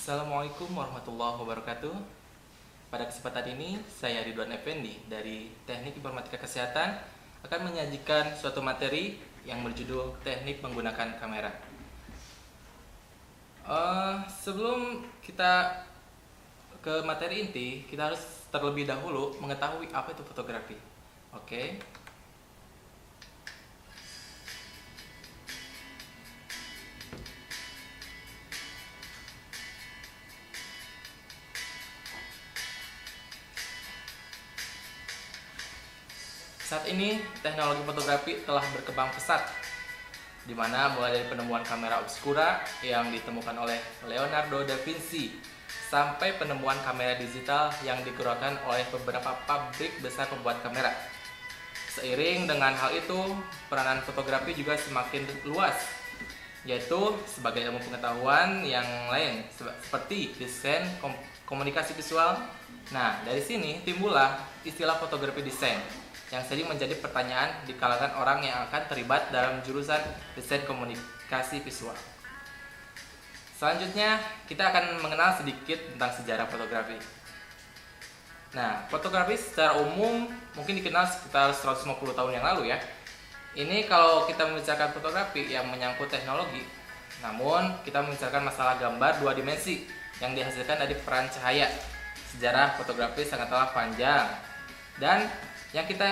Assalamualaikum warahmatullahi wabarakatuh. Pada kesempatan ini, saya Ridwan Effendi dari Teknik Informatika Kesehatan akan menyajikan suatu materi yang berjudul Teknik Menggunakan Kamera. Sebelum kita ke materi inti, kita harus terlebih dahulu mengetahui apa itu fotografi. Oke. Saat ini teknologi fotografi telah berkembang pesat, di mana mulai dari penemuan kamera obscura yang ditemukan oleh Leonardo da Vinci sampai penemuan kamera digital yang dikeluarkan oleh beberapa pabrik besar pembuat kamera. Seiring dengan hal itu, peranan fotografi juga semakin luas, yaitu sebagai ilmu pengetahuan yang lain seperti desain komunikasi visual. Nah, dari sini timbullah istilah fotografi desain yang sering menjadi pertanyaan di kalangan orang yang akan terlibat dalam jurusan desain komunikasi visual. Selanjutnya, kita akan mengenal sedikit tentang sejarah fotografi. Nah, fotografi secara umum mungkin dikenal sekitar 150 tahun yang lalu ya. Ini kalau kita membicarakan fotografi yang menyangkut teknologi, namun kita membicarakan masalah gambar dua dimensi yang dihasilkan dari peran cahaya. Sejarah fotografi sangatlah panjang, dan yang kita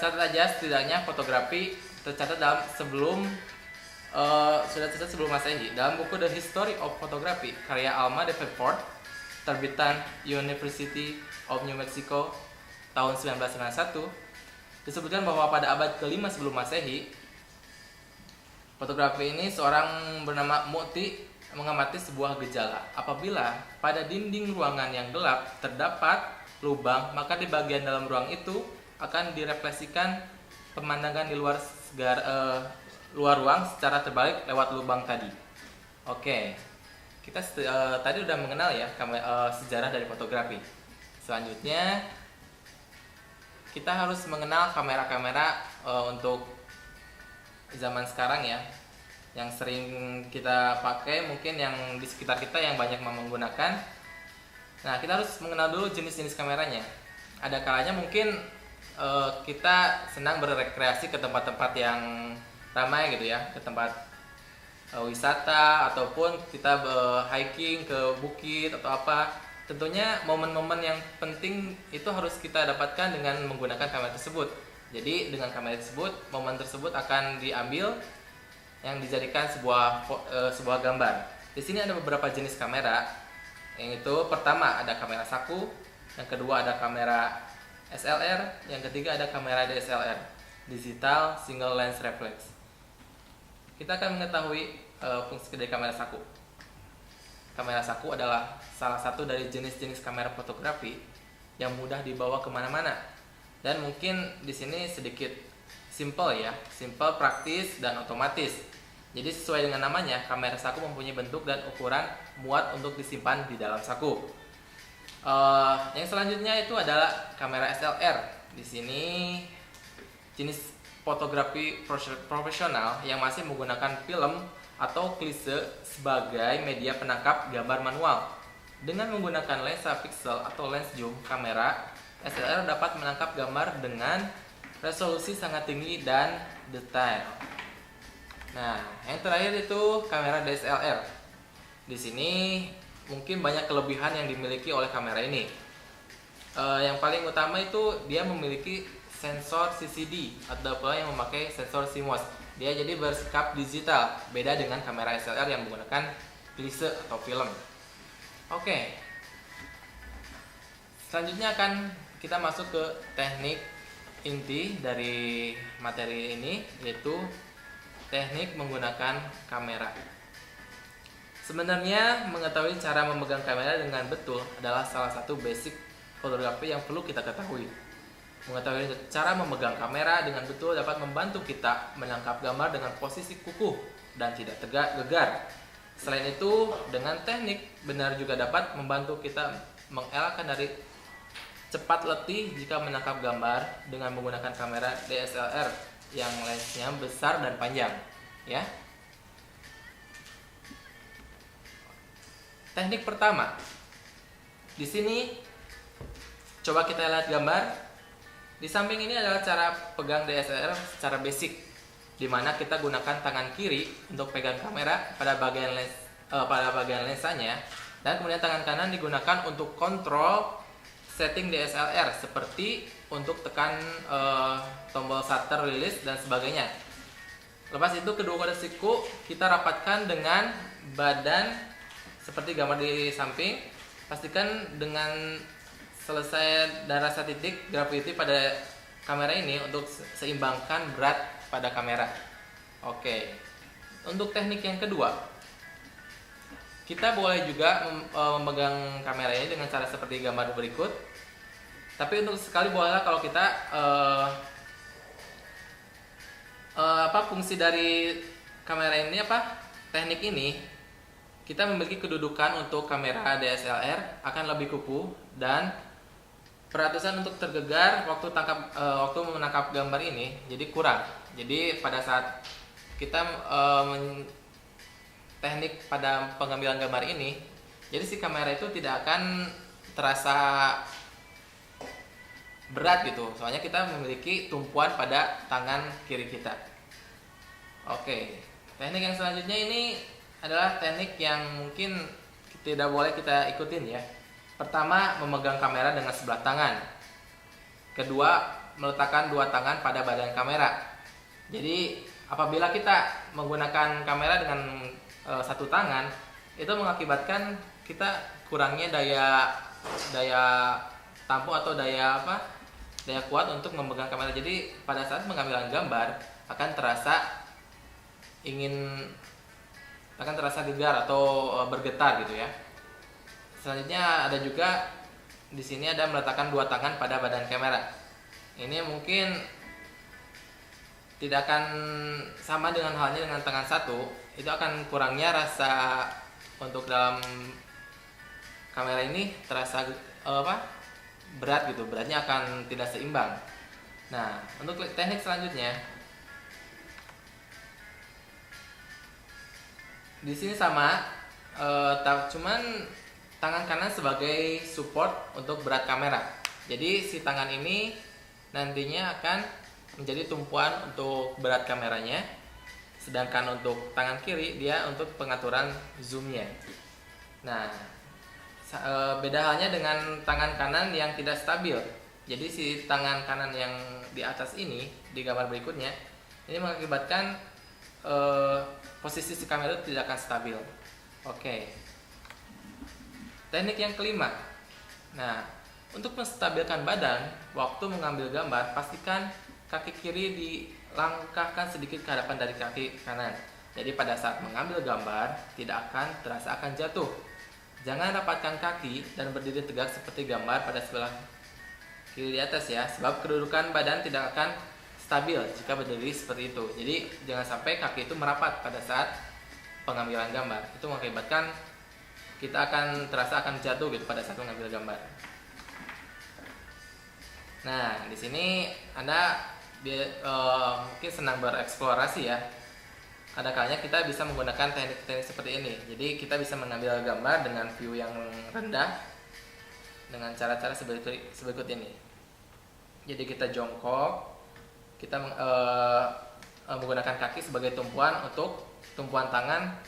catat aja setidaknya fotografi tercatat sebelum Masehi dalam buku The History of Photography karya Alma Davenport terbitan University of New Mexico tahun 1991 disebutkan bahwa pada abad ke-5 sebelum Masehi, fotografi ini seorang bernama Mu'ti mengamati sebuah gejala. Apabila pada dinding ruangan yang gelap terdapat lubang, maka di bagian dalam ruang itu akan direfleksikan pemandangan di luar ruang secara terbalik lewat lubang tadi. Oke, kita tadi udah mengenal ya sejarah dari fotografi. Selanjutnya kita harus mengenal kamera-kamera untuk zaman sekarang ya, yang sering kita pakai, mungkin yang di sekitar kita yang banyak menggunakan. Nah, kita harus mengenal dulu jenis-jenis kameranya. Ada kalanya mungkin kita senang berrekreasi ke tempat-tempat yang ramai gitu ya, ke tempat wisata ataupun kita hiking ke bukit atau apa. Tentunya momen-momen yang penting itu harus kita dapatkan dengan menggunakan kamera tersebut. Jadi dengan kamera tersebut, momen tersebut akan diambil yang dijadikan sebuah gambar. Di sini ada beberapa jenis kamera. Yang itu pertama ada kamera saku, yang kedua ada kamera SLR, yang ketiga ada kamera DSLR, Digital Single Lens Reflex. Kita akan mengetahui fungsi dari kamera saku. Kamera saku adalah salah satu dari jenis-jenis kamera fotografi yang mudah dibawa kemana-mana, dan mungkin di sini sedikit simple ya, simple, praktis dan otomatis. Jadi sesuai dengan namanya, kamera saku mempunyai bentuk dan ukuran muat untuk disimpan di dalam saku. Yang selanjutnya itu adalah kamera SLR. Di sini jenis fotografi profesional yang masih menggunakan film atau klise sebagai media penangkap gambar manual. Dengan menggunakan lensa pixel atau lens zoom kamera, SLR dapat menangkap gambar dengan resolusi sangat tinggi dan detail. Nah, yang terakhir itu kamera DSLR. Di sini mungkin banyak kelebihan yang dimiliki oleh kamera ini. Yang paling utama itu dia memiliki sensor CCD atau pula yang memakai sensor CMOS. Dia jadi bersikap digital, beda dengan kamera SLR yang menggunakan klise atau film. Oke. Selanjutnya akan kita masuk ke teknik inti dari materi ini, yaitu teknik menggunakan kamera. Sebenarnya mengetahui cara memegang kamera dengan betul adalah salah satu basic fotografi yang perlu kita ketahui. Mengetahui cara memegang kamera dengan betul dapat membantu kita menangkap gambar dengan posisi kukuh dan tidak gegar. Selain itu, dengan teknik benar juga dapat membantu kita mengelakkan dari cepat letih jika menangkap gambar dengan menggunakan kamera DSLR yang lensnya besar dan panjang, ya. teknik pertama. Di sini coba kita lihat gambar. Di samping ini adalah cara pegang DSLR secara basic, di mana kita gunakan tangan kiri untuk pegang kamera pada bagian lensanya, dan kemudian tangan kanan digunakan untuk kontrol setting DSLR seperti untuk tekan tombol shutter, release dan sebagainya. Lepas itu kedua kode siku kita rapatkan dengan badan seperti gambar di samping. Pastikan dengan selesai dan rasa titik gravity pada kamera ini untuk seimbangkan berat pada kamera. Oke. Untuk teknik yang kedua, kita boleh juga memegang kamera ini dengan cara seperti gambar berikut. Tapi untuk sekali bolehlah kalau kita fungsi dari kamera ini teknik ini kita memiliki kedudukan untuk kamera DSLR akan lebih kukuh dan peratusan untuk tergegar waktu menangkap gambar ini jadi kurang. Jadi pada saat kita teknik pada pengambilan gambar ini, jadi si kamera itu tidak akan terasa berat gitu, soalnya kita memiliki tumpuan pada tangan kiri kita. Oke, teknik yang selanjutnya ini adalah teknik yang mungkin tidak boleh kita ikutin ya. Pertama, memegang kamera dengan sebelah tangan. Kedua, meletakkan dua tangan pada badan kamera. Jadi apabila kita menggunakan kamera dengan satu tangan, itu mengakibatkan kita kurangnya daya tampung atau daya kuat untuk memegang kamera. Jadi pada saat pengambilan gambar akan terasa gegar atau bergetar gitu ya. Selanjutnya ada juga di sini ada meletakkan dua tangan pada badan kamera. Ini mungkin tidak akan sama dengan halnya dengan tangan satu, itu akan kurangnya rasa untuk dalam kamera ini terasa berat gitu, beratnya akan tidak seimbang. Nah, untuk teknik selanjutnya di sini sama, cuman tangan kanan sebagai support untuk berat kamera. Jadi si tangan ini nantinya akan menjadi tumpuan untuk berat kameranya, sedangkan untuk tangan kiri dia untuk pengaturan zoomnya. Nah, beda halnya dengan tangan kanan yang tidak stabil. Jadi si tangan kanan yang di atas ini di gambar berikutnya ini mengakibatkan posisi si kamera itu tidak akan stabil. Oke. Teknik yang kelima. Nah, untuk menstabilkan badan waktu mengambil gambar, pastikan kaki kiri dilangkahkan sedikit ke hadapan dari kaki kanan. Jadi pada saat mengambil gambar tidak akan terasa akan jatuh. Jangan rapatkan kaki dan berdiri tegak seperti gambar pada sebelah kiri di atas ya, sebab kedudukan badan tidak akan stabil jika berdiri seperti itu. Jadi jangan sampai kaki itu merapat pada saat pengambilan gambar. Itu mengakibatkan kita akan terasa akan jatuh gitu pada saat mengambil gambar. Nah, di sini Anda mungkin senang bereksplorasi ya. Ada kalanya kita bisa menggunakan teknik-teknik seperti ini. Jadi kita bisa mengambil gambar dengan view yang rendah dengan cara-cara berikut ini. Jadi kita jongkok, kita menggunakan kaki sebagai tumpuan tangan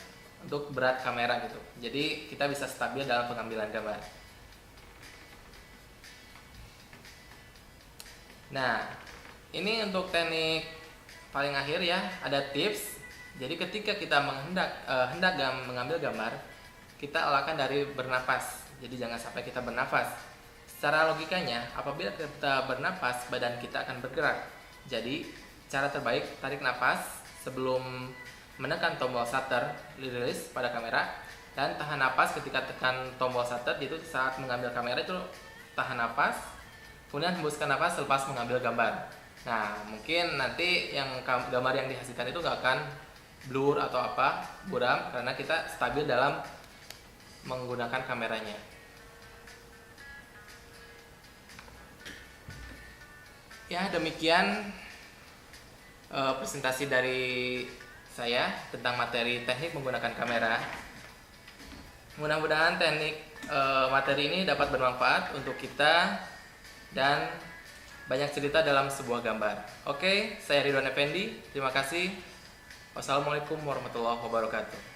untuk berat kamera gitu. Jadi kita bisa stabil dalam pengambilan gambar. Nah, ini untuk teknik paling akhir ya, ada tips. Jadi ketika kita hendak mengambil gambar, kita arahkan dari bernafas. Jadi jangan sampai kita bernafas. Secara logikanya, apabila kita bernafas, badan kita akan bergerak. Jadi cara terbaik, tarik nafas sebelum menekan tombol shutter release pada kamera, dan tahan nafas ketika tekan tombol shutter. Itu saat mengambil kamera itu tahan nafas, kemudian hembuskan nafas selepas mengambil gambar. Nah, mungkin nanti gambar yang dihasilkan itu gak akan blur atau buram, karena kita stabil dalam menggunakan kameranya. Ya, demikian presentasi dari saya tentang materi teknik menggunakan kamera. Mudah-mudahan teknik materi ini dapat bermanfaat untuk kita dan banyak cerita dalam sebuah gambar. Oke, saya Ridwan Effendi. Terima kasih. Wassalamualaikum warahmatullahi wabarakatuh.